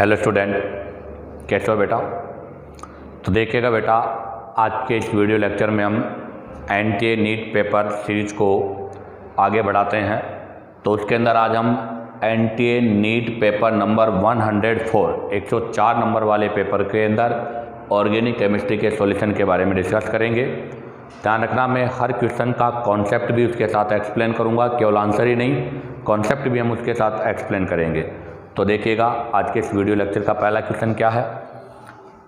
Hello student, कैसे हो बेटा। तो देखिएगा बेटा, आज के इस वीडियो लेक्चर में हम एनटीए नीट पेपर सीरीज़ को आगे बढ़ाते हैं। तो उसके अंदर आज हम NTA NEET paper number 104 number वाले पेपर के अंदर ऑर्गेनिक केमिस्ट्री के सॉल्यूशन के बारे में डिस्कस करेंगे। ध्यान रखना, मैं हर क्वेश्चन का कॉन्सेप्ट भी उसके साथ एक्सप्लेन करूँगा, केवल आंसर ही नहीं, कॉन्सेप्ट भी हम उसके साथ एक्सप्लेन करेंगे। तो देखिएगा, आज के इस वीडियो लेक्चर का पहला क्वेश्चन क्या है।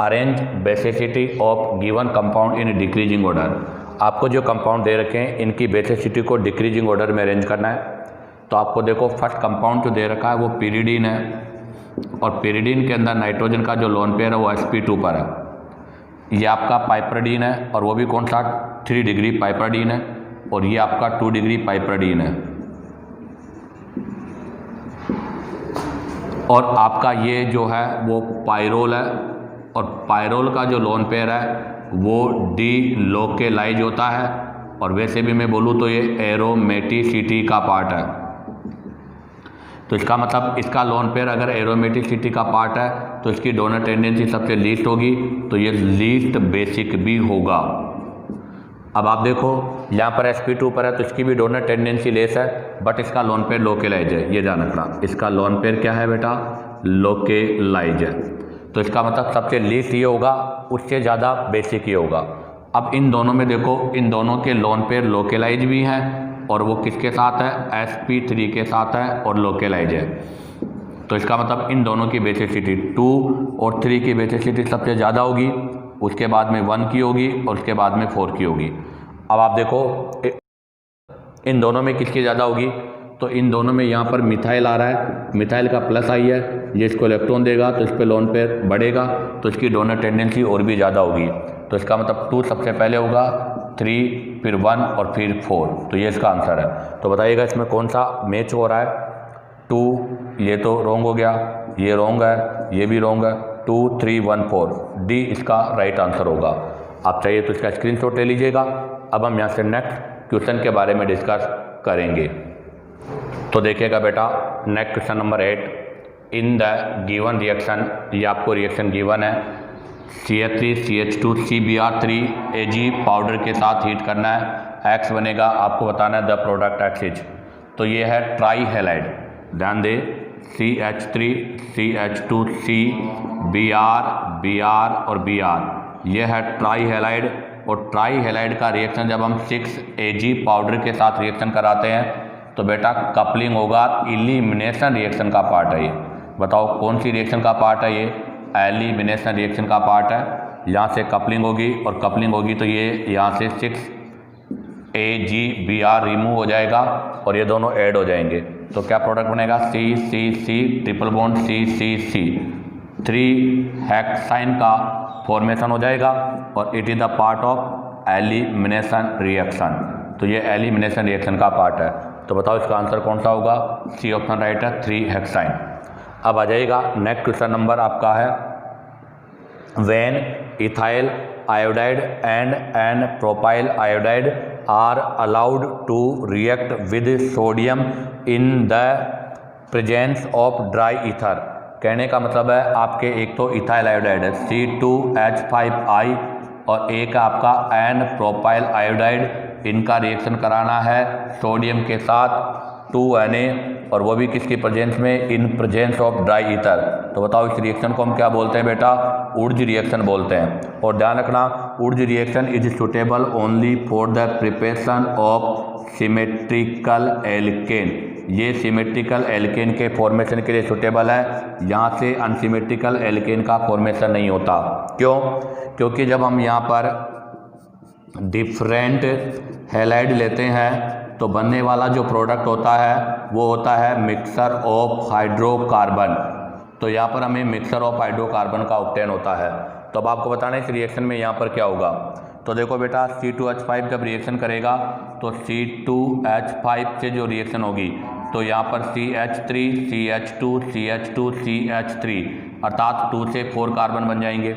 Arrange basicity of given compound in decreasing order. आपको जो कंपाउंड दे रखे हैं इनकी बेसिसिटी को डिक्रीजिंग ऑर्डर में अरेंज करना है। तो आपको देखो, फर्स्ट कंपाउंड जो दे रखा है वो पिरिडीन है, और पिरिडीन के अंदर नाइट्रोजन का जो लोन पेयर है वो sp2 पर है। ये आपका पाइपरडीन है, और वो भी कौन सा 3 डिग्री पाइपरडीन है, और ये आपका 2 डिग्री पाइपरडीन है। और आपका ये जो है वो पायरोल है, और पायरोल का जो लोन पेयर है वो डी लोकेलाइज होता है, और वैसे भी मैं बोलूँ तो ये एरोमेटिसिटी का पार्ट है। तो इसका मतलब इसका लोन पेयर अगर एरोमेटिसिटी का पार्ट है तो इसकी डोनर टेंडेंसी सबसे लीस्ट होगी, तो ये लीस्ट बेसिक भी होगा। अब आप देखो, यहाँ पर sp2 पर है तो इसकी भी डोनर टेंडेंसी लेस है, बट इसका लोन पेयर लोकेलाइज है। ये ध्यान रखना, इसका लोन पेयर क्या है बेटा, लोकेलाइज है। तो इसका मतलब सबसे लीस्ट ये होगा, उससे ज़्यादा बेसिक ये होगा। अब इन दोनों में देखो, इन दोनों के लोन पेयर लोकेलाइज भी हैं, और वो किसके साथ है, sp3 के साथ है और लोकेलाइज है। तो इसका मतलब इन दोनों की बेसिसिटी 2 और 3 की बेसिसिटी सबसे ज़्यादा होगी, उसके बाद में 1 की होगी, और उसके बाद में 4 की होगी। अब आप देखो, इन दोनों में किसकी ज़्यादा होगी, तो इन दोनों में यहाँ पर मिथाइल आ रहा है, मिथाइल का प्लस आई है, ये इसको इलेक्ट्रॉन देगा तो इस पर लोन पेयर बढ़ेगा, तो इसकी डोनर टेंडेंसी और भी ज़्यादा होगी। तो इसका मतलब 2 सबसे पहले होगा, 3 फिर 1 और फिर 4। तो ये इसका आंसर है। तो बताइएगा इसमें कौन सा मैच हो रहा है। 2 ये तो रॉन्ग हो गया, ये रॉन्ग है, ये भी रॉन्ग है। 2 3 1 4 डी इसका राइट आंसर होगा। आप चाहिए तो इसका स्क्रीनशॉट ले लीजिएगा। अब हम यहाँ से नेक्स्ट क्वेश्चन के बारे में डिस्कस करेंगे। तो देखिएगा बेटा, next question number 8। In the given reaction, ये आपको रिएक्शन गिवन है, CH3 CH2 CBr3 Ag powder के साथ हीट करना है, X बनेगा, आपको बताना है द प्रोडक्ट X इज। तो ये है ट्राई हैलाइड, ध्यान दे, CH3 CH2 C Br और Br, ये है ट्राई हैलाइड। और ट्राई हैलाइड का रिएक्शन जब हम 6Ag पाउडर के साथ रिएक्शन कराते हैं तो बेटा कपलिंग होगा, एलिमिनेशन रिएक्शन का पार्ट है ये। बताओ कौन सी रिएक्शन का पार्ट है ये, एलिमिनेशन रिएक्शन का पार्ट है। यहाँ से कपलिंग होगी, और कपलिंग होगी तो ये यहाँ से 6AgBr रिमूव हो जाएगा, और ये दोनों ऐड हो जाएंगे। तो क्या प्रोडक्ट बनेगा, CCC triple bond CCC, 3 hexyne का फॉर्मेशन हो जाएगा, और it is the part of elimination reaction. तो ये एलिमिनेशन रिएक्शन का पार्ट है। तो बताओ इसका आंसर कौन सा होगा, सी ऑप्शन राइट है, 3 हेक्साइन। अब आ जाएगा नेक्स्ट क्वेश्चन नंबर आपका है, when ethyl iodide and n propyl iodide are allowed to react with sodium in the presence of dry ether. कहने का मतलब है आपके एक तो इथाइल आयोडाइड है C2H5I, और एक आपका एन प्रोपाइल आयोडाइड, इनका रिएक्शन कराना है सोडियम के साथ 2Na, और वो भी किसकी प्रेजेंस में, in presence of dry ether. तो बताओ इस रिएक्शन को हम क्या बोलते हैं बेटा, उर्ज रिएक्शन बोलते हैं। और ध्यान रखना, Wurtz reaction is suitable only for the preparation of symmetrical alkane. ये सिमेट्रिकल एल्केन के फॉर्मेशन के लिए सुटेबल है, यहाँ से अनसिमेट्रिकल एल्केन का फॉर्मेशन नहीं होता। क्यों, क्योंकि जब हम यहाँ पर डिफरेंट हैलाइड लेते हैं तो बनने वाला जो प्रोडक्ट होता है वो होता है मिक्सर ऑफ हाइड्रोकार्बन। तो यहाँ पर हमें मिक्सर ऑफ हाइड्रोकार्बन का ऑब्टेन होता है। तो अब आपको बताना है इस रिएक्शन में यहाँ पर क्या होगा। तो देखो बेटा, C2H5 जब रिएक्शन करेगा तो C2H5 से जो रिएक्शन होगी तो यहाँ पर CH3 CH2 CH2 CH3, अर्थात 2 से 4 कार्बन बन जाएंगे।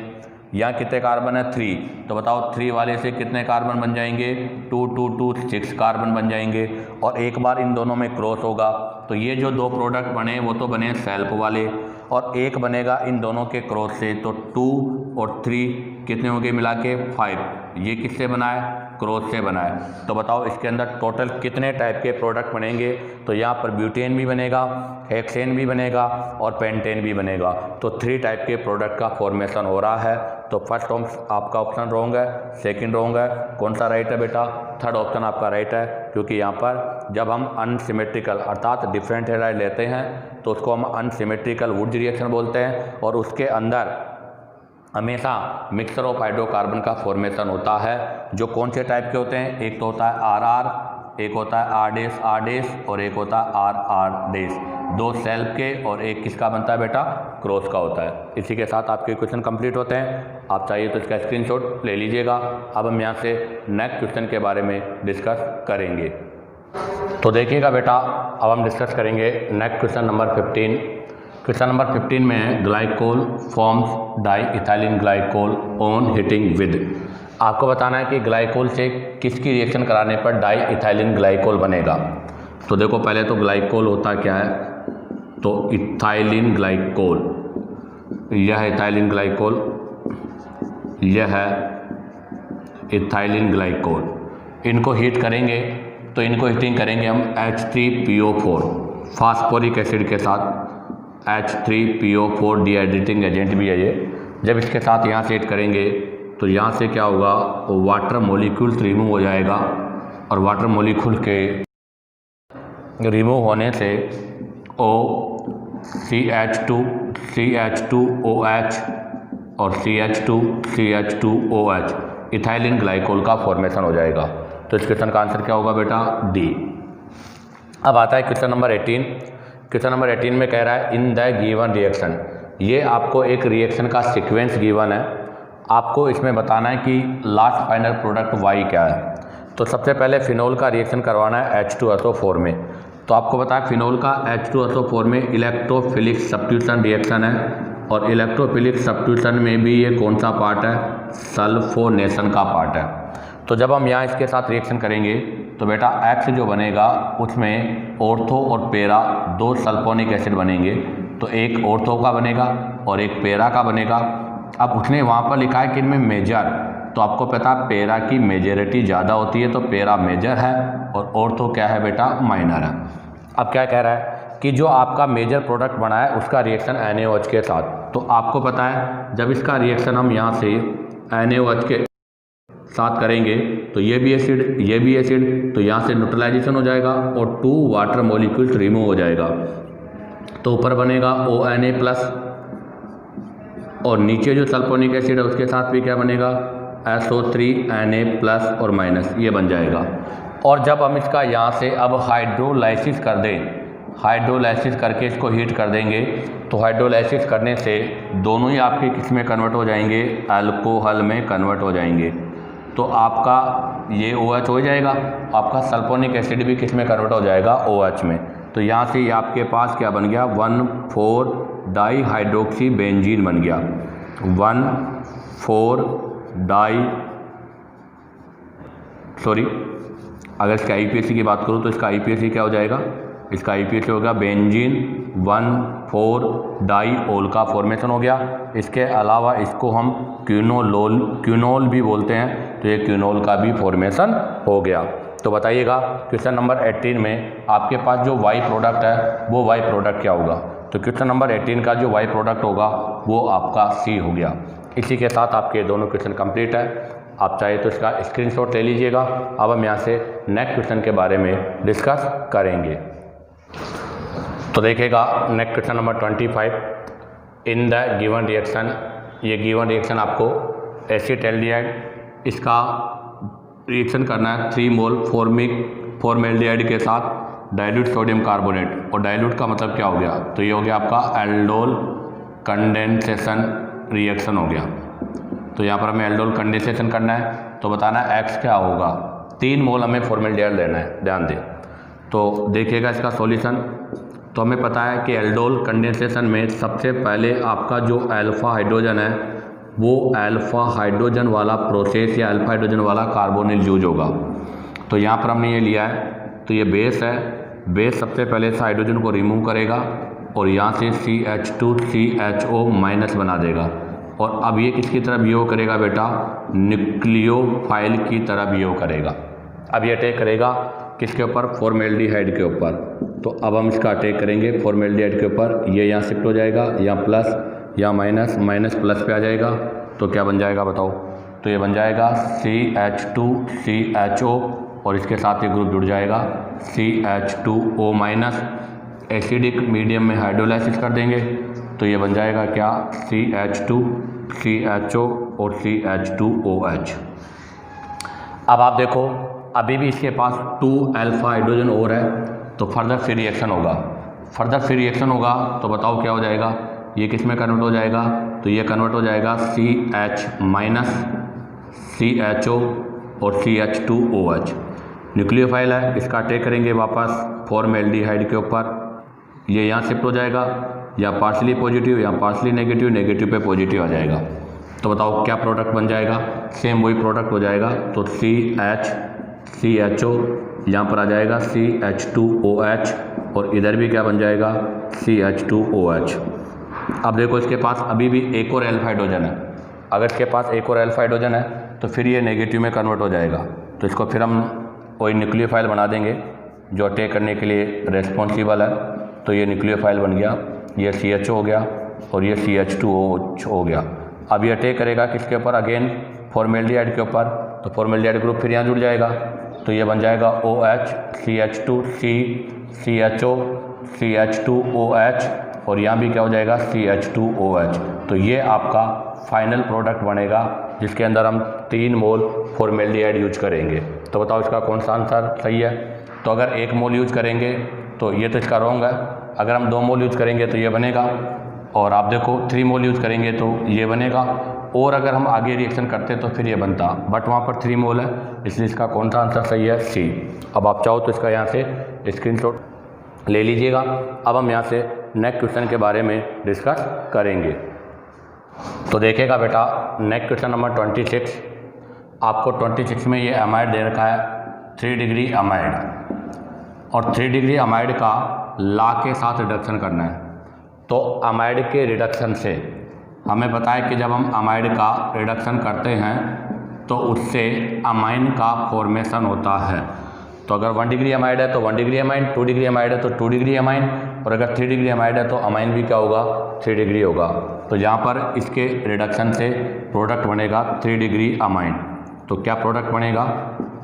यहाँ कितने कार्बन है, 3। तो बताओ 3 वाले से कितने कार्बन बन जाएंगे, 2 2 2 6 कार्बन बन जाएंगे। और एक बार इन दोनों में क्रॉस होगा तो ये जो 2 प्रोडक्ट बने वो तो बने सेल्फ वाले, और 1 बनेगा इन दोनों के क्रॉस से, तो 2 और 3 कितने हो गए मिला के 5। ये किससे बना है, क्रॉस से बना है। तो बताओ इसके अंदर टोटल कितने टाइप के प्रोडक्ट बनेंगे, तो यहाँ पर ब्यूटेन भी बनेगा, हेक्सेन भी बनेगा और पेंटेन भी बनेगा। तो 3 टाइप के प्रोडक्ट का फॉर्मेशन हो रहा है। तो फर्स्ट आपका ऑप्शन रॉन्ग है, सेकंड रॉन्ग है, कौन सा राइट है बेटा, थर्ड ऑप्शन आपका राइट है, क्योंकि यहाँ पर जब हम अनसिमेट्रिकल अर्थात डिफरेंट हेलाइड लेते हैं तो उसको हम अनसिमेट्रिकल वुड्स रिएक्शन बोलते हैं, और उसके अंदर हमेशा मिक्सचर ऑफ हाइड्रोकार्बन का फॉर्मेशन होता है, जो कौन से टाइप के होते हैं, एक तो होता है आर आर, एक होता है आर डेस और एक होता है आर डेस, 2 सेल्फ के और एक किसका बनता है बेटा, क्रॉस का होता है। इसी के साथ आपके क्वेश्चन कंप्लीट होते हैं। आप चाहिए तो इसका स्क्रीनशॉट ले लीजिएगा। अब हम यहाँ से नेक्स्ट क्वेश्चन के बारे में डिस्कस करेंगे। तो देखिएगा बेटा, अब हम डिस्कस करेंगे next question number 15। Question number 15 में है glycol forms diethylene glycol on heating with. आपको बताना है कि ग्लाइकोल से किसकी रिएक्शन कराने पर डाई इथाइलिन ग्लाइकोल बनेगा। तो देखो पहले तो ग्लाइकोल होता क्या है, तो इथाइलिन ग्लाइकोल, यह है इथाइलिन ग्लाइकोल, यह है इथाइलिन ग्लाइकोल। इनको हीट करेंगे तो इनको हीटिंग करेंगे हम H3PO4 फास्फोरिक एसिड के साथ, H3PO4 डिहाइड्रेटिंग एजेंट भी है ये। जब इसके साथ यहाँ से हीट करेंगे तो यहाँ से क्या होगा, वाटर मॉलिक्यूल्स रिमूव हो जाएगा, और वाटर मॉलिक्यूल के रिमूव होने से CH2OH और CH2OH इथाइलिन ग्लाइकोल का फॉर्मेशन हो जाएगा। तो इस क्वेश्चन का आंसर क्या होगा बेटा, डी। अब आता है क्वेश्चन नंबर 18। क्वेश्चन नंबर 18 में कह रहा है इन द गिवन रिएक्शन, ये आपको एक रिएक्शन का सीक्वेंस गिवन है, आपको इसमें बताना है कि लास्ट फाइनल प्रोडक्ट वाई क्या है। तो सबसे पहले फिनोल का रिएक्शन करवाना है H2SO4 में। तो आपको बताया फिनोल का H2SO4 में इलेक्ट्रोफिलिक सब्स्टिट्यूशन रिएक्शन है, और इलेक्ट्रोफिलिक सब्स्टिट्यूशन में भी ये कौन सा पार्ट है, सल्फोनेशन का पार्ट है। तो जब हम यहाँ इसके साथ रिएक्शन करेंगे तो बेटा X जो बनेगा उसमें ऑर्थो और पेरा 2 सल्फोनिक एसिड बनेंगे, तो एक ऑर्थो का बनेगा और एक पेरा का बनेगा। अब उसने वहाँ पर लिखा है कि इनमें मेजर, तो आपको पता है पेरा की मेजॉरिटी ज़्यादा होती है, तो पेरा मेजर है और ऑर्थो क्या है बेटा, माइनर है। अब क्या कह रहा है कि जो आपका मेजर प्रोडक्ट बना है उसका रिएक्शन NaOH के साथ। तो आपको पता है जब इसका रिएक्शन हम यहाँ से NaOH के साथ करेंगे तो ये भी एसिड, तो यहाँ से न्यूट्रलाइजेशन हो जाएगा और 2 वाटर मॉलिक्यूल्स रिमूव हो जाएगा। तो ऊपर बनेगा ONA+, और नीचे जो सल्फोनिक एसिड है उसके साथ भी क्या बनेगा, SO3Na+ और माइनस, ये बन जाएगा। और जब हम इसका यहाँ से अब हाइड्रोलाइसिस कर दें, हाइड्रोलाइसिस करके इसको हीट कर देंगे, तो हाइड्रोलाइसिस करने से दोनों ही आपके किस में कन्वर्ट हो जाएंगे, अल्कोहल में कन्वर्ट हो जाएंगे। तो आपका ये OH हो जाएगा, आपका सल्फोनिक एसिड भी किस में कन्वर्ट हो जाएगा, OH में। तो यहाँ से ये आपके पास क्या बन गया, 1,4 डाईहाइड्रोक्सी बेंजीन बन गया, 1,4 अगर इसका IPAC की बात करूँ तो इसका IPAC क्या हो जाएगा, इसका IPAC होगा बेंजीन 1,4 डाईओल का फॉर्मेशन हो गया। इसके अलावा इसको हम क्यूनोल भी बोलते हैं, तो ये क्यूनोल का भी फॉर्मेशन हो गया। तो बताइएगा क्वेश्चन नंबर 18 में आपके पास जो वाई प्रोडक्ट है वो वाई प्रोडक्ट क्या होगा। तो क्वेश्चन नंबर 18 का जो वाई प्रोडक्ट होगा वो आपका सी हो गया। इसी के साथ आपके दोनों क्वेश्चन कंप्लीट है। आप चाहे तो इसका स्क्रीनशॉट ले लीजिएगा। अब हम यहाँ से नेक्स्ट क्वेश्चन के बारे में डिस्कस करेंगे। तो देखिएगा next question number 25, in the given reaction, ये गिवन रिएक्शन आपको एसिटाल्डिहाइड, इसका रिएक्शन करना है 3 मोल फॉर्मेल्डिहाइड के साथ डाइल्यूट सोडियम कार्बोनेट। और डाइल्यूट का मतलब क्या हो गया, तो ये हो गया आपका एल्डोल कंडेंसेशन रिएक्शन हो गया। तो यहाँ पर हमें एल्डोल कंडेंसेशन करना है, तो बताना है एक्स क्या होगा। 3 मोल हमें फॉर्मेल्डिहाइड लेना है, ध्यान दें। तो देखिएगा इसका सॉल्यूशन। तो हमें पता है कि एल्डोल कंडेंसेशन में सबसे पहले आपका जो अल्फा हाइड्रोजन है वो अल्फा हाइड्रोजन वाला प्रोसेस या अल्फा हाइड्रोजन वाला कार्बोनिल यूज होगा। तो यहाँ पर हमने ये लिया है, तो ये बेस है। बेस सबसे पहले इस हाइड्रोजन को रिमूव करेगा और यहाँ से CH2CHO माइनस बना देगा। और अब ये किसकी तरह बिहेव करेगा बेटा, न्यूक्लियोफाइल की तरह बिहेव करेगा। अब ये अटैक करेगा किसके ऊपर, फॉर्मेल्डिहाइड के ऊपर। तो अब हम इसका अटैक करेंगे फॉर्मेल्डिहाइड के ऊपर। ये यहाँ शिफ्ट हो जाएगा, यहाँ प्लस, यहाँ माइनस, माइनस प्लस पे आ जाएगा। तो क्या बन जाएगा बताओ, तो ये बन जाएगा CH2CHO और इसके साथ ये ग्रुप जुड़ जाएगा CH2O माइनस। एसिडिक मीडियम में हाइड्रोलाइसिस कर देंगे तो ये बन जाएगा क्या, CH2CHO और CH2OH। अब आप देखो अभी भी इसके पास 2 अल्फा हाइड्रोजन और है, तो फर्दर फ्री रिएक्शन होगा। फर्दर फ्री रिएक्शन होगा तो बताओ क्या हो जाएगा, ये किस में कन्वर्ट हो जाएगा, तो ये कन्वर्ट हो जाएगा CH माइनस CHO और CH2OH। न्यूक्लियोफाइल है, इसका अटैक करेंगे वापस फॉर्मेल्डिहाइड के ऊपर। ये यहाँ शिफ्ट हो जाएगा, या पार्शली पॉजिटिव या पार्शली नेगेटिव, नेगेटिव पे पॉजिटिव आ जाएगा। तो बताओ क्या प्रोडक्ट बन जाएगा, सेम वही प्रोडक्ट हो जाएगा। तो CHO यहाँ पर आ जाएगा CH2OH और इधर भी क्या बन जाएगा, CH2OH। अब देखो इसके पास अभी भी एक और अल्फा हाइड्रोजन है। अगर इसके पास एक और अल्फा हाइड्रोजन है तो फिर ये नेगेटिव में कन्वर्ट हो जाएगा। तो इसको फिर हम कोई न्यूक्लियोफाइल बना देंगे जो अटैक करने के लिए रेस्पॉन्सिबल है। तो ये न्यूक्लियोफाइल बन गया, ये CHO हो गया और ये CH2OH हो गया। अब ये अटैक करेगा किसके ऊपर, अगेन फॉर्मेल्डिहाइड के ऊपर। तो फॉर्मेल्डिहाइड ग्रुप फिर यहाँ जुड़ जाएगा, तो ये बन जाएगा OH CH2C CHO CH2OH और यहाँ भी क्या हो जाएगा, CH2OH। तो ये आपका फाइनल प्रोडक्ट बनेगा जिसके अंदर हम 3 मोल फॉर्मेल्डिहाइड यूज करेंगे। तो बताओ इसका कौन सा आंसर सही है। तो अगर 1 मोल यूज करेंगे तो ये तो इसका रॉन्ग है। अगर हम 2 मोल यूज करेंगे तो ये बनेगा, और आप देखो 3 मोल यूज करेंगे तो ये बनेगा, और अगर हम आगे रिएक्शन करते तो फिर ये बनता, बट वहाँ पर 3 मोल है, इसलिए इसका कौन सा आंसर सही है, C। अब आप चाहो तो इसका यहाँ से स्क्रीनशॉट ले लीजिएगा। अब हम यहाँ से नेक्स्ट क्वेश्चन के बारे में डिस्कस करेंगे। तो देखिएगा बेटा, नेक्स्ट क्वेश्चन नंबर 26। आपको 26 में ये अमाइड दे रखा है 3 डिग्री अमाइड, और 3 डिग्री अमाइड का ला के साथ रिडक्शन करना है। तो अमाइड के रिडक्शन से हमें पता है कि जब हम अमाइड का रिडक्शन करते हैं तो उससे अमाइन का फॉर्मेशन होता है। तो अगर 1 डिग्री अमाइड है तो 1 डिग्री अमाइन, 2 डिग्री अमाइड है तो 2 डिग्री अमाइन, और अगर 3 डिग्री अमाइड है तो अमाइन भी क्या होगा, 3 डिग्री होगा। तो यहाँ पर इसके रिडक्शन से प्रोडक्ट बनेगा 3 डिग्री अमाइन। तो क्या प्रोडक्ट बनेगा,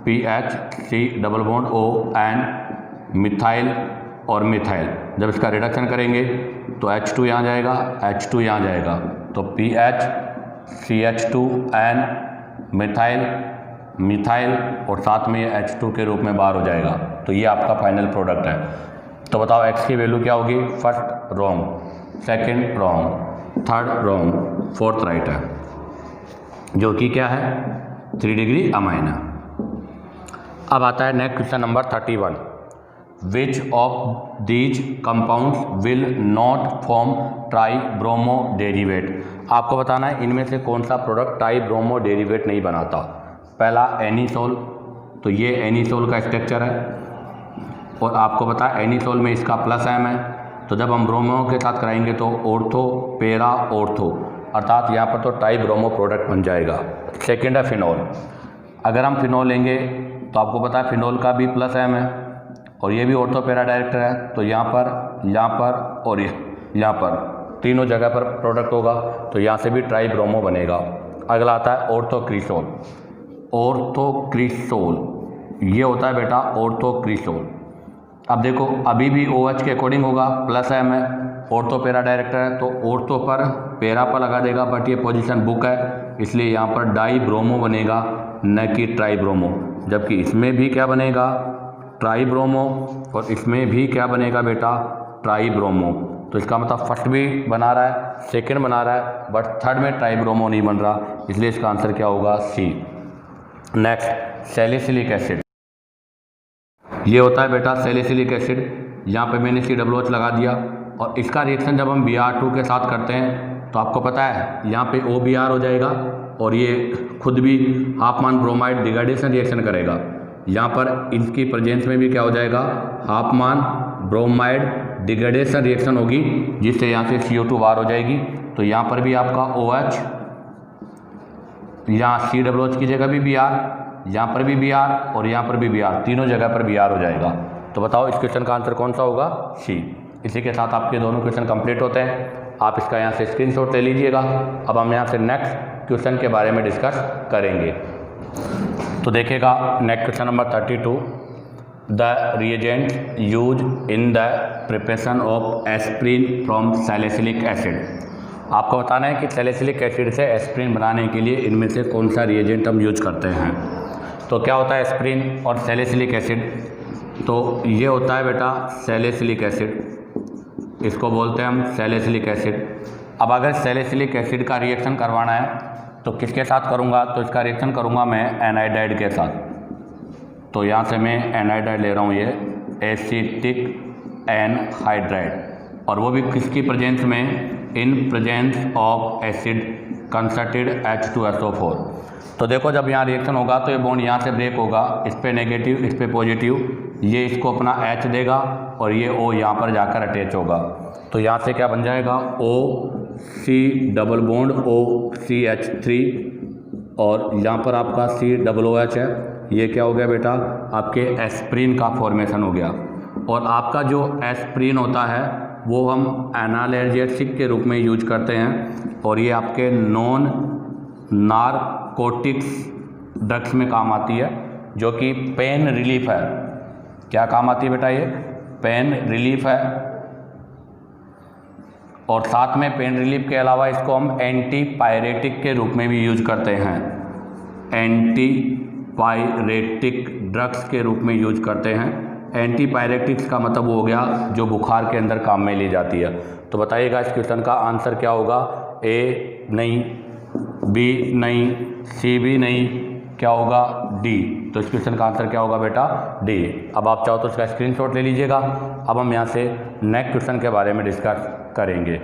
PHC double bond ON methyl और मिथाइल। जब इसका रिडक्शन करेंगे तो H2 यहाँ जाएगा, H2 यहाँ जाएगा, तो PHCH2N मिथाइल मिथाइल और साथ में ये H2 के रूप में बाहर हो जाएगा। तो ये आपका फाइनल प्रोडक्ट है। तो बताओ X की वैल्यू क्या होगी, first wrong, second wrong, third wrong, fourth right है, जो कि क्या है, 3 डिग्री अमाइन है। अब आता है next question number 31। Which of these compounds will not form ट्राईब्रोमो derivative. आपको बताना है इनमें से कौन सा प्रोडक्ट ट्राईब्रोमो डेरिवेट नहीं बनाता। पहला एनीसोल, तो ये एनीसोल का स्ट्रक्चर है, और आपको पता है एनीसोल में इसका प्लस M है, तो जब हम ब्रोमो के साथ कराएंगे तो ऑर्थो पेरा ऑर्थो, अर्थात यहाँ पर तो ट्राईब्रोमो प्रोडक्ट बन जाएगा। सेकेंड है फिनॉल। अगर हम फिनॉल लेंगे तो आपको पता है फिनॉल का भी प्लस M है, और ये भी ऑर्थो पेरा डायरेक्टर है, तो यहाँ पर और यहाँ पर तीनों जगह पर प्रोडक्ट होगा, तो यहाँ से भी ट्राईब्रोमो बनेगा। अगला आता है ऑर्थोक्रिसोल। ऑर्थोक्रिसोल ये होता है बेटा ऑर्थोक्रिसोल। अब देखो अभी भी OH के अकॉर्डिंग होगा, प्लस M है, ऑर्थो पेरा डायरेक्टर है, तो ऑर्थो पर पेरा पर लगा देगा, बट ये पोजीशन बुक है, इसलिए यहाँ पर डाईब्रोमो बनेगा, न कि ट्राईब्रोमो। जबकि इसमें भी क्या बनेगा, ट्राईब्रोमो, और इसमें भी क्या बनेगा बेटा, ट्राईब्रोमो। तो इसका मतलब फर्स्ट भी बना रहा है, सेकंड बना रहा है, बट थर्ड में ट्राईब्रोमो नहीं बन रहा, इसलिए इसका आंसर क्या होगा, C। Next salicylic acid. ये होता है बेटा सैलिसिलिक एसिड। यहाँ पे मैंने COOH लगा दिया, और इसका रिएक्शन जब हम Br2 के साथ करते हैं तो आपको पता है यहाँ पे OBr हो जाएगा, और ये खुद भी हाफमान ब्रोमाइड डिग्रेडेशन रिएक्शन करेगा। यहाँ पर इसकी प्रेजेंस में भी क्या हो जाएगा, हाफमान ब्रोमाइड डिग्रेडेशन रिएक्शन होगी जिससे यहाँ से CO2 बाहर हो जाएगी। तो यहाँ पर भी आपका OH, यहाँ COOH की जगह भी Br, यहाँ पर भी Br और यहाँ पर भी Br, तीनों जगह पर Br हो जाएगा। तो बताओ इस क्वेश्चन का आंसर कौन सा होगा? C। इसी के साथ आपके दोनों क्वेश्चन कंप्लीट होते हैं। आप इसका यहाँ से स्क्रीनशॉट ले लीजिएगा। अब हम यहाँ से नेक्स्ट क्वेश्चन के बारे में डिस्कस करेंगे। तो देखिएगा next question number 32, the reagent use in the preparation of aspirin from salicylic acid. आपको बताना है कि सैलिसिलिक एसिड से एस्प्रिन बनाने के लिए इनमें से कौन सा रिएजेंट हम यूज करते हैं। तो क्या होता है एस्प्रिन और सैलिसिलिक एसिड? तो ये होता है बेटा सैलिसिलिक एसिड, इसको बोलते हैं हम सैलिसिलिक एसिड। अब अगर सैलिसिलिक एसिड का रिएक्शन करवाना है तो किसके साथ करूँगा? तो इसका रिएक्शन करूँगा मैं एनाइडाइड के साथ। तो यहाँ से मैं एनाइडाइड ले रहा हूँ, ये एसिटिक एनहाइड्राइड, और वो भी किसकी प्रेजेंस में? In presence of acid concerted H2SO4। तो देखो जब यहाँ रिएक्शन होगा तो ये बॉन्ड यहाँ से ब्रेक होगा, इस पे नेगेटिव इस पे पॉजिटिव, ये इसको अपना H देगा और ये O यहाँ पर जाकर अटैच होगा। तो यहाँ से क्या बन जाएगा? OC डबल बॉन्ड OCH3 और यहाँ पर आपका COOH है। ये क्या हो गया बेटा? आपके एस्प्रिन का फॉर्मेशन हो गया। और आपका जो एस्प्रिन होता है वो हम एनाल्जेसिक के रूप में यूज करते हैं, और ये आपके नॉन नारकोटिक्स ड्रग्स में काम आती है, जो कि पेन रिलीफ है। क्या काम आती है बेटा? ये पेन रिलीफ है। और साथ में पेन रिलीफ के अलावा इसको हम एंटीपायरेटिक के रूप में भी यूज करते हैं, एंटीपायरेटिक ड्रग्स के रूप में यूज करते हैं। एंटीपायरेटिक्स का मतलब वो हो गया जो बुखार के अंदर काम में ली जाती है। तो बताइएगा इस क्वेश्चन का आंसर क्या होगा? A नहीं, B नहीं, C भी नहीं, क्या होगा? D। तो इस क्वेश्चन का आंसर क्या होगा बेटा? D। अब आप चाहो तो इसका स्क्रीनशॉट ले लीजिएगा। अब हम यहाँ से नेक्स्ट क्वेश्चन के बारे में डिस्कस करेंगे।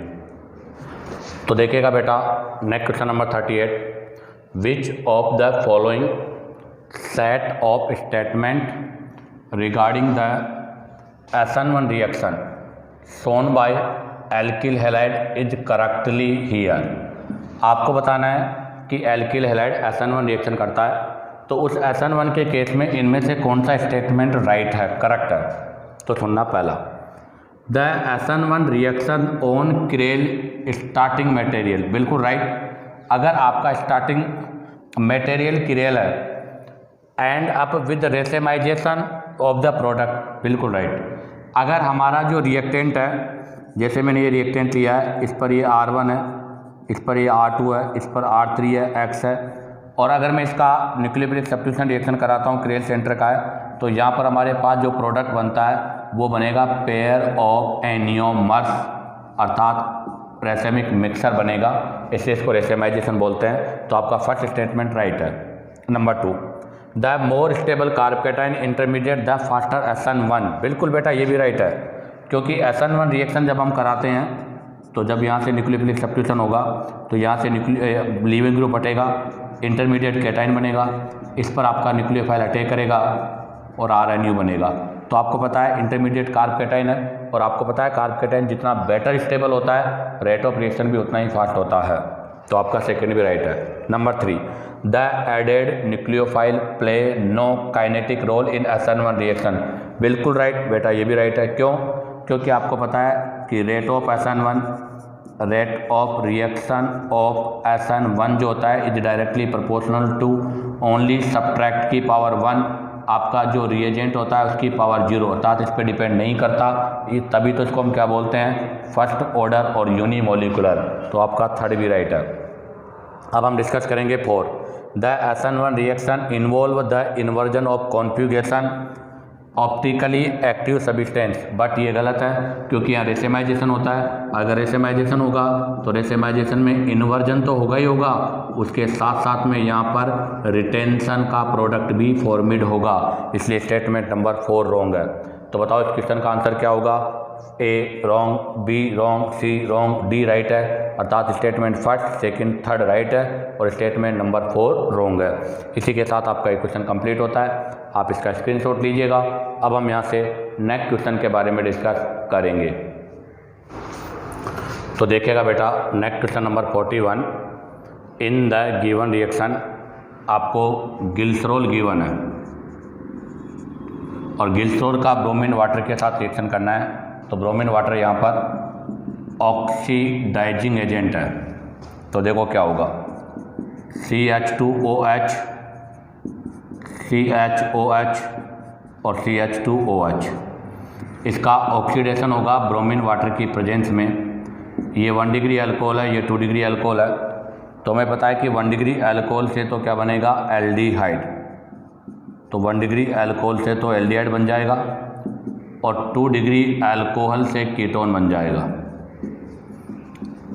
तो देखिएगा बेटा next question number 38, which of the following set of statement regarding the SN1 reaction shown by alkyl halide is correctly here। आपको बताना है कि एल्किल हैलाइड SN1 रिएक्शन करता है, तो उस SN1 के केस में इनमें से कौन सा स्टेटमेंट राइट है, करेक्ट है? तो सुनना पहला, the SN1 reaction on chiral starting material, बिल्कुल राइट। अगर आपका स्टार्टिंग मटेरियल क्रेल है end up with racemization of the product, बिल्कुल राइट। अगर हमारा जो रिएक्टेंट है, जैसे मैंने ये रिएक्टेंट लिया है, इस पर ये R1 है, इस पर ये R2 है, इस पर R3 है, X है, और अगर मैं इसका न्यूक्लियोफिलिक सब्स्टिट्यूशन रिएक्शन कराता हूँ, क्रेल सेंटर का है, तो यहाँ पर हमारे पास जो प्रोडक्ट बनता है वो बनेगा पेयर ऑफ एनियोमर्स, अर्थात रेसेमिक मिक्सर बनेगा, इससे इसको रेसेमाइजेशन बोलते हैं। तो आपका फर्स्ट स्टेटमेंट राइट है। Number 2, the more stable carbocation intermediate the faster SN1, बिल्कुल बेटा ये भी राइट है, क्योंकि SN1 रिएक्शन जब हम कराते हैं तो जब यहाँ से न्यूक्लियोफिलिक सब्स्टिट्यूशन होगा तो यहाँ से लीविंग ग्रुप हटेगा, इंटरमीडिएट कैटाइन बनेगा, इस पर आपका न्यूक्लियोफाइल अटैक करेगा और RNU बनेगा। तो आपको पता है इंटरमीडिएट कार्बोकेटाइन है, और आपको पता है कार्बोकेटाइन जितना बेटर स्टेबल होता है रेट ऑफ रिएक्शन भी उतना ही फास्ट होता है। तो आपका सेकेंड भी राइट है। Number 3, the added nucleophile play no kinetic role in SN1 reaction, बिल्कुल राइट बेटा ये भी राइट है। क्यों? क्योंकि आपको पता है कि rate of SN1, rate of reaction of SN1 जो होता है is directly proportional to only substrate की पावर 1, आपका जो रिएजेंट होता है उसकी पावर 0, अर्थात इस पर डिपेंड नहीं करता, तभी तो इसको हम क्या बोलते हैं? फर्स्ट ऑर्डर और यूनिमोलिकुलर। तो आपका थर्ड भी राइट है। अब हम डिस्कस करेंगे 4, the SN1 reaction involve the inversion of configuration optically active substance, but ये गलत है क्योंकि यहाँ रेसेमाइजेशन होता है। अगर रेसेमाइजेशन होगा तो रेसेमाइजेशन में इन्वर्जन तो होगा ही होगा, उसके साथ साथ में यहाँ पर रिटेंशन का प्रोडक्ट भी फॉर्मिड होगा, इसलिए स्टेटमेंट नंबर 4 रॉन्ग है। तो बताओ इस क्वेश्चन का आंसर क्या होगा? A wrong, B wrong, C wrong, D right है, अर्थात statement first, second, third right है और स्टेटमेंट नंबर 4 रॉन्ग है। इसी के साथ आपका एक क्वेश्चन कंप्लीट होता है, आप इसका स्क्रीनशॉट लीजिएगा। अब हम यहाँ से नेक्स्ट क्वेश्चन के बारे में डिस्कस करेंगे। तो देखिएगा बेटा next question number 41। In the given reaction आपको ग्लिसरॉल गिवन है और ग्लिसरॉल का ब्रोमीन वाटर के साथ रिएक्शन करना है। तो ब्रोमीन वाटर यहाँ पर ऑक्सीडाइजिंग एजेंट है। तो देखो क्या होगा, CH2OH, CHOH और CH2OH। इसका ऑक्सीडेशन होगा ब्रोमीन वाटर की प्रेजेंस में। ये 1 डिग्री अल्कोहल है, ये 2 डिग्री अल्कोहल है। तो हमें पता है कि 1 डिग्री अल्कोहल से तो क्या बनेगा, एल्डिहाइड। तो 1 डिग्री अल्कोहल से तो एल्डिहाइड बन जाएगा और 2 डिग्री अल्कोहल से कीटोन बन जाएगा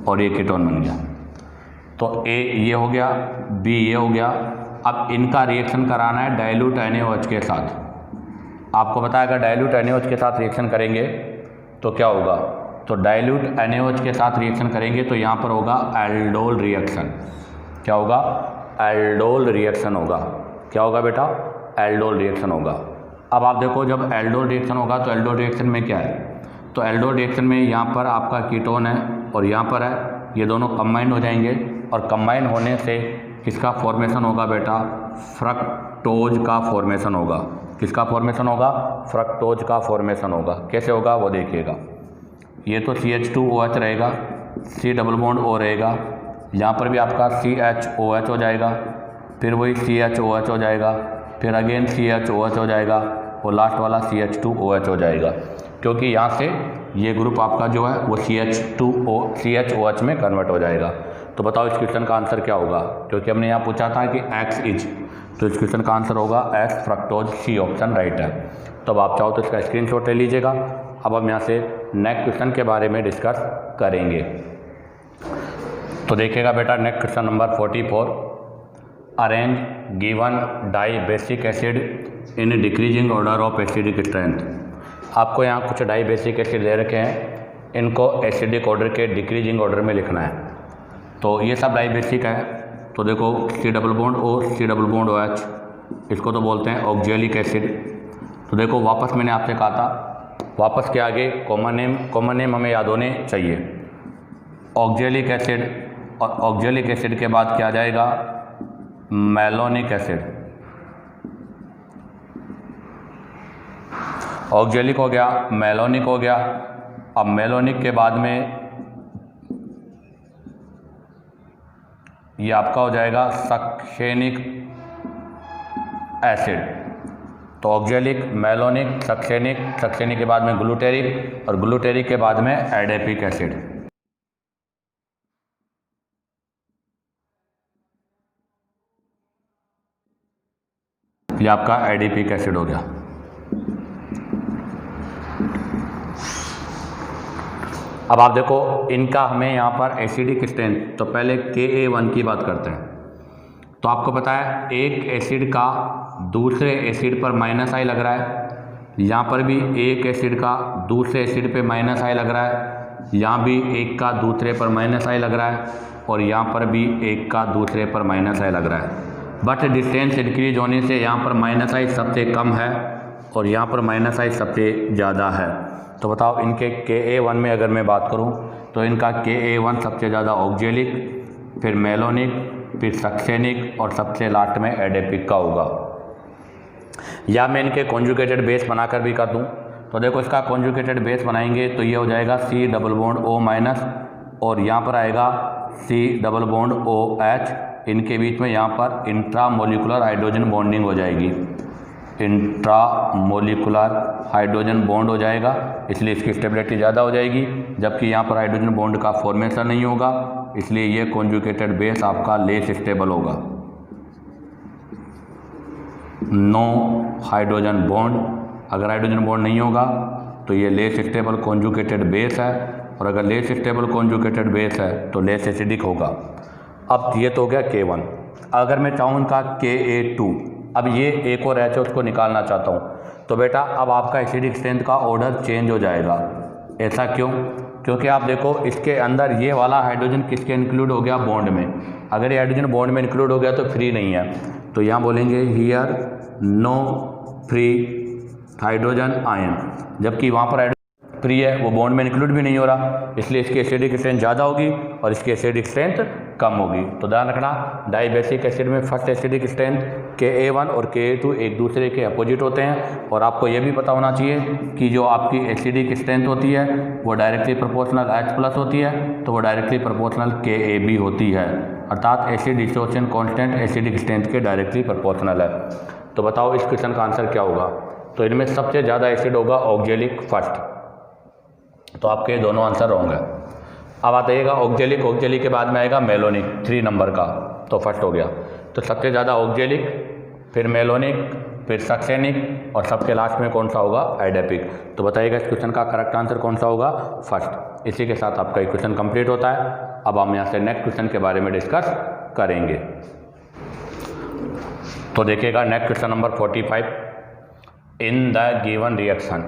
और ये कीटोन बन गया। तो A ये हो गया, B ये हो गया। अब इनका रिएक्शन कराना है डाइल्यूट NaOH के साथ। आपको पता है अगर डाइल्यूट NaOH के साथ रिएक्शन करेंगे तो क्या होगा, तो डाइल्यूट NaOH के साथ रिएक्शन करेंगे तो यहाँ पर होगा एल्डोल रिएक्शन। क्या होगा, एल्डोल रिएक्शन होगा। क्या होगा बेटा, एल्डोल रिएक्शन होगा। अब आप देखो जब एल्डोल रिएक्शन होगा तो एल्डोल रिएक्शन में क्या है, तो एल्डोल रिएक्शन में यहाँ पर आपका कीटोन है और यहाँ पर है, ये दोनों कंबाइन हो जाएंगे और कंबाइन होने से किसका फॉर्मेशन होगा बेटा, फ्रक्टोज का फॉर्मेशन होगा। किसका फॉर्मेशन होगा, फ्रक्टोज का फॉर्मेशन होगा। कैसे होगा वो देखिएगा। ये तो CH2OH रहेगा, C डबल बॉन्ड O रहेगा, यहाँ पर भी आपका CHOH हो जाएगा, फिर वही CHOH हो जाएगा, फिर अगेन CHOH हो जाएगा और लास्ट वाला CH2OH हो जाएगा। क्योंकि यहाँ से ये ग्रुप आपका जो है वो CHOH में कन्वर्ट हो जाएगा। तो बताओ इस क्वेश्चन का आंसर क्या होगा, क्योंकि हमने यहाँ पूछा था कि X इज, तो इस क्वेश्चन का आंसर होगा X fructose, C option right है। तो अब आप चाहो तो इसका स्क्रीनशॉट ले लीजिएगा। अब हम यहाँ से नेक्स्ट क्वेश्चन के बारे में डिस्कस करेंगे। तो देखिएगा बेटा next question number 44। Arrange given dibasic acid in decreasing order of acidic strength. आपको यहाँ कुछ डाई बेसिक एसिड दे रखे हैं, इनको एसिडिक ऑर्डर के डिक्रीजिंग ऑर्डर में लिखना है। तो ये सब डाई बेसिक है। तो देखो C double bond O, C double bond OH, इसको तो बोलते हैं ऑक्जेलिक एसिड। तो देखो वापस मैंने आपसे कहा था, वापस के आगे कॉमन नेम हमें याद होने चाहिए। ऑक्जेलिक एसिड और ऑक्जेलिक एसिड के बाद क्या आ जाएगा, मैलोनिक एसिड। ऑक्जेलिक हो गया, मैलोनिक हो गया। अब मैलोनिक के बाद में ये आपका हो जाएगा सक्सेनिक एसिड। तो ऑक्जेलिक, मैलोनिक, सक्सेनिक, सक्सेनिक के बाद में ग्लूटेरिक और ग्लूटेरिक के बाद में एडेपिक एसिड। ये आपका एडेपिक एसिड हो गया। अब आप देखो इनका हमें यहाँ पर एसिडिक स्ट्रेंथ, तो पहले Ka1 की बात करते हैं। तो आपको पता है एक एसिड का दूसरे एसिड पर -I लग रहा है, यहाँ पर भी एक एसिड का दूसरे एसिड पे -I लग रहा है, यहाँ भी एक का दूसरे पर -I लग रहा है और यहाँ पर भी एक का दूसरे पर -I लग रहा है। बट डिस्टेंस इंक्रीज होने से यहाँ पर -I सबसे कम है और यहाँ पर -I सबसे ज़्यादा है। तो बताओ इनके Ka1 में अगर मैं बात करूँ तो इनका Ka1 सबसे ज़्यादा ऑक्जेलिक, फिर मेलोनिक, फिर सक्सेनिक और सबसे लास्ट में एडेपिक का होगा। या मैं इनके कॉन्जुगेटेड बेस बनाकर भी कर दूं, तो देखो इसका कॉन्जुगेटेड बेस बनाएंगे तो ये हो जाएगा C डबल बॉन्ड O- और यहाँ पर आएगा C डबल बॉन्ड OH। इनके बीच में यहाँ पर इंट्रामोलिकुलर हाइड्रोजन बॉन्डिंग हो जाएगी, इंट्रामोलिकुलर हाइड्रोजन बॉन्ड हो जाएगा, इसलिए इसकी स्टेबिलिटी ज़्यादा हो जाएगी। जबकि यहाँ पर हाइड्रोजन बॉन्ड का फॉर्मेशन नहीं होगा, इसलिए ये कॉन्जुगेटेड बेस आपका लेस स्टेबल होगा। नो हाइड्रोजन बॉन्ड, अगर हाइड्रोजन बॉन्ड नहीं होगा तो ये लेस स्टेबल कॉन्जुगेटेड बेस है, और अगर लेस स्टेबल कॉन्जुगेटेड बेस है तो लेस एसिडिक होगा। अब ये तो हो गया K1। अगर मैं चाहूँ इनका Ka2, अब ये एक और H है उसको निकालना चाहता हूँ, तो बेटा अब आपका एसिडिक स्ट्रेंथ का ऑर्डर चेंज हो जाएगा। ऐसा क्यों? क्योंकि आप देखो इसके अंदर ये वाला हाइड्रोजन किसके इंक्लूड हो गया, बॉन्ड में। अगर ये हाइड्रोजन बॉन्ड में इंक्लूड हो गया तो फ्री नहीं है, तो यहाँ बोलेंगे here no free hydrogen ion. जबकि वहाँ पर फ्री है, वो बॉन्ड में इंक्लूड भी नहीं हो रहा, इसलिए इसकी एसिडिक स्ट्रेंथ ज़्यादा होगी और इसकी एसिडिक स्ट्रेंथ कम होगी। तो ध्यान रखना, डाइबेसिक एसिड में फर्स्ट एसिडिक स्ट्रेंथ Ka1 और Ka2 एक दूसरे के अपोजिट होते हैं। और आपको ये भी पता होना चाहिए कि जो आपकी एसिडिक स्ट्रेंथ होती है वो डायरेक्टली प्रोपोर्शनल H+ होती है, तो वो डायरेक्टली प्रोपोर्शनल Ka भी होती है, अर्थात acid dissociation constant acidic strength के डायरेक्टली प्रोपोर्शनल है। तो बताओ इस क्वेश्चन का आंसर क्या होगा। तो इनमें सबसे ज़्यादा एसिड होगा ऑक्जेलिक फर्स्ट, तो आपके दोनों आंसर रॉन्ग है। अब आइएगा ऑक्जेलिक, ऑक्जेलिक के बाद में आएगा मेलोनिक 3 नंबर का, तो फर्स्ट हो गया। तो सबसे ज़्यादा ऑक्जेलिक, फिर मेलोनिक, फिर सक्सेनिक और सबके लास्ट में कौन सा होगा, एडेपिक। तो बताइएगा इस क्वेश्चन का करेक्ट आंसर कौन सा होगा, फर्स्ट। इसी के साथ आपका क्वेश्चन कंप्लीट होता है। अब हम यहाँ से नेक्स्ट क्वेश्चन के बारे में डिस्कस करेंगे। तो देखिएगा next question number 45। In the given reaction,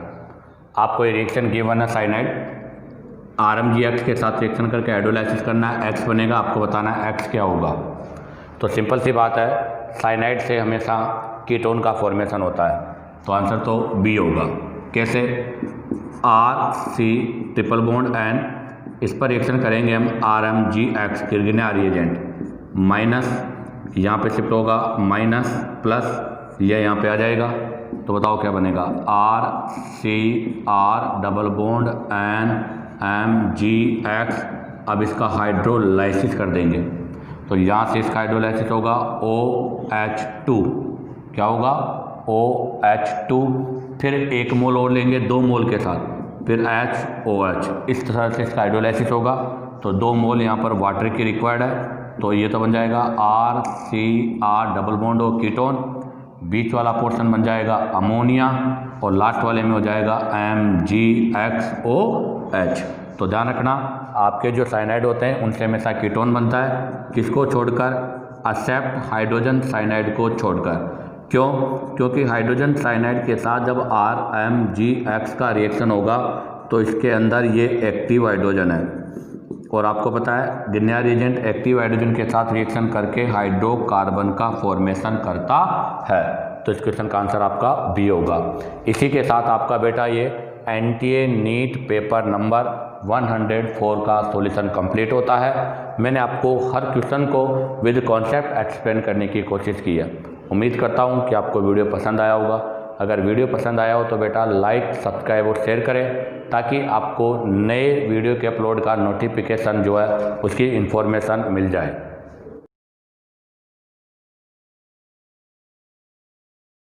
आपको ये रिएक्शन गिवन है साइनाइड, RmGx के साथ रिएक्शन करके हाइड्रोलाइसिस करना है, X बनेगा, आपको बताना है X क्या होगा। तो सिंपल सी बात है, साइनाइड से हमेशा कीटोन का फॉर्मेशन होता है, तो आंसर तो B होगा। कैसे, RC ट्रिपल बॉन्ड N, इस पर रिएक्शन करेंगे हम RmGx किर्गिना रिएजेंट, माइनस यहाँ पे शिफ्ट होगा माइनस प्लस ये यहाँ पे आ जाएगा। तो बताओ क्या बनेगा, RCR डबल बॉन्ड NMGX। अब इसका हाइड्रोलाइसिस कर देंगे, तो यहाँ से इसका हाइड्रोलाइसिस होगा OH2, क्या होगा OH2, फिर 1 मोल और लेंगे 2 मोल के साथ, फिर HOH, इस तरह से इसका हाइड्रोलाइसिस होगा। तो 2 मोल यहाँ पर वाटर की रिक्वायर्ड है, तो ये तो बन जाएगा RCR डबल बॉन्ड और कीटोन, बीच वाला पोर्शन बन जाएगा अमोनिया और लास्ट वाले में हो जाएगा MgXOH। तो ध्यान रखना, आपके जो साइनाइड होते हैं उनसे हमेशा कीटोन बनता है, किसको छोड़कर, एक्सेप्ट हाइड्रोजन साइनाइड को छोड़कर। क्यों, क्योंकि हाइड्रोजन साइनाइड के साथ जब RmGx का रिएक्शन होगा तो इसके अंदर ये एक्टिव हाइड्रोजन है, और आपको पता है गिन्या रिएजेंट एक्टिव हाइड्रोजन के साथ रिएक्शन करके हाइड्रोकार्बन का फॉर्मेशन करता है। तो इस क्वेश्चन का आंसर आपका बी होगा। इसी के साथ आपका बेटा ये एनटीए नीट पेपर नंबर 104 का सॉल्यूशन कंप्लीट होता है। मैंने आपको हर क्वेश्चन को विद कॉन्सेप्ट एक्सप्लेन करने की कोशिश की है। उम्मीद करता हूँ कि आपको वीडियो पसंद आया होगा। अगर वीडियो पसंद आया हो तो बेटा लाइक, सब्सक्राइब और शेयर करें, ताकि आपको नए वीडियो के अपलोड का नोटिफिकेशन जो है उसकी इन्फॉर्मेशन मिल जाए।